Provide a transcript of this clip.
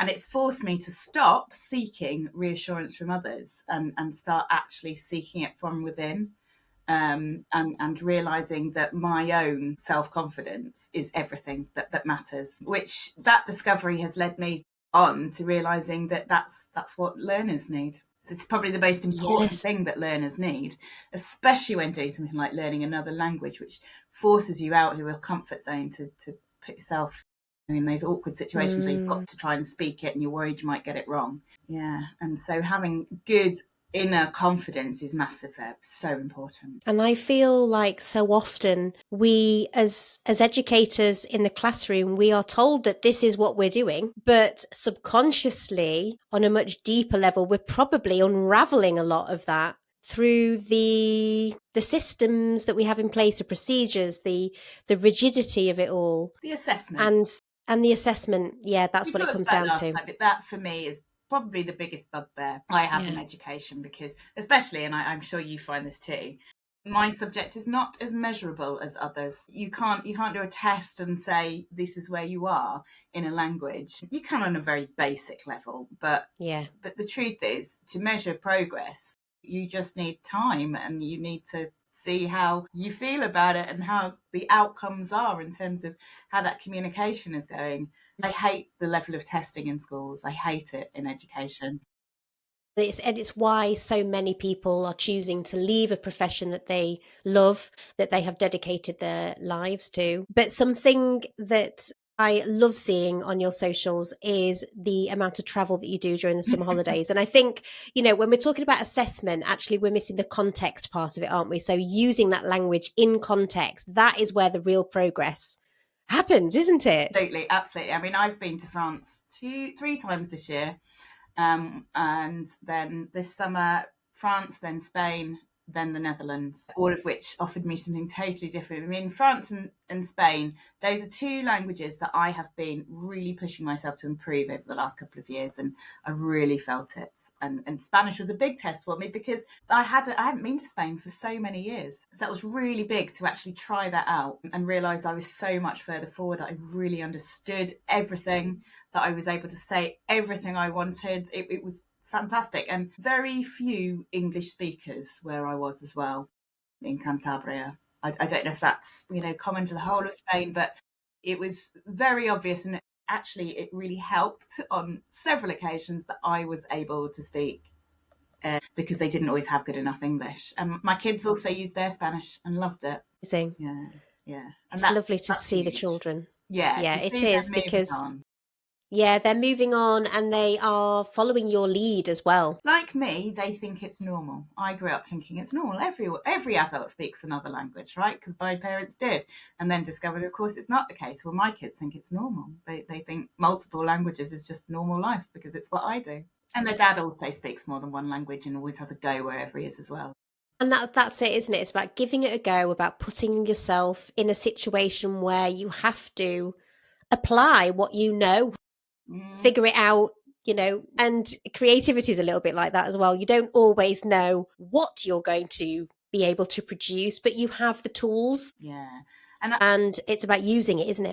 And it's forced me to stop seeking reassurance from others and start actually seeking it from within. And realizing that my own self-confidence is everything that matters, which that discovery has led me on to realizing that that's what learners need. So it's probably the most important thing that learners need, especially when doing something like learning another language, which forces you out of your comfort zone to put yourself in those awkward situations where you've got to try and speak it and you're worried you might get it wrong. Yeah. And so having good inner confidence is massive there, so important. And I feel like so often we as educators in the classroom, we are told that this is what we're doing, but subconsciously on a much deeper level, we're probably unraveling a lot of that through the systems that we have in place, the procedures, the rigidity of it all, the assessment and the assessment. Yeah, that's what it comes down to. But that for me is probably the biggest bugbear I have in education, because especially, and I'm sure you find this too, my subject is not as measurable as others. You can't do a test and say this is where you are in a language. You can on a very basic level, but the truth is, to measure progress, you just need time, and you need to see how you feel about it and how the outcomes are in terms of how that communication is going. I hate the level of testing in schools. I hate it in education. It's why so many people are choosing to leave a profession that they love, that they have dedicated their lives to. But something that I love seeing on your socials is the amount of travel that you do during the summer holidays. And I think, when we're talking about assessment, actually we're missing the context part of it, aren't we? So using that language in context, that is where the real progress happens, isn't it? Absolutely. I mean, I've been to France 3 times this year. And then this summer, France, then Spain, then the Netherlands, all of which offered me something totally different. I mean, France and Spain, those are 2 languages that I have been really pushing myself to improve over the last couple of years, and I really felt it. And Spanish was a big test for me because I hadn't been to Spain for so many years. So that was really big to actually try that out and realise I was so much further forward. I really understood everything, that I was able to say everything I wanted. It was fantastic, and very few English speakers where I was as well, in Cantabria. I don't know if that's common to the whole of Spain, but it was very obvious, and actually it really helped on several occasions that I was able to speak because they didn't always have good enough English. And my kids also used their Spanish and loved it. Amazing. Yeah. And it's lovely to see huge. The children. Yeah, it is, because on. Yeah, they're moving on and they are following your lead as well. Like me, they think it's normal. I grew up thinking it's normal. Every adult speaks another language, right? Because my parents did, and then discovered, of course, it's not the case. Well, my kids think it's normal. They think multiple languages is just normal life because it's what I do. And their dad also speaks more than one language and always has a go wherever he is as well. And that's it, isn't it? It's about giving it a go, about putting yourself in a situation where you have to apply what you know. Figure it out, and creativity is a little bit like that as well. You don't always know what you're going to be able to produce, but you have the tools. Yeah. And it's about using it, isn't it?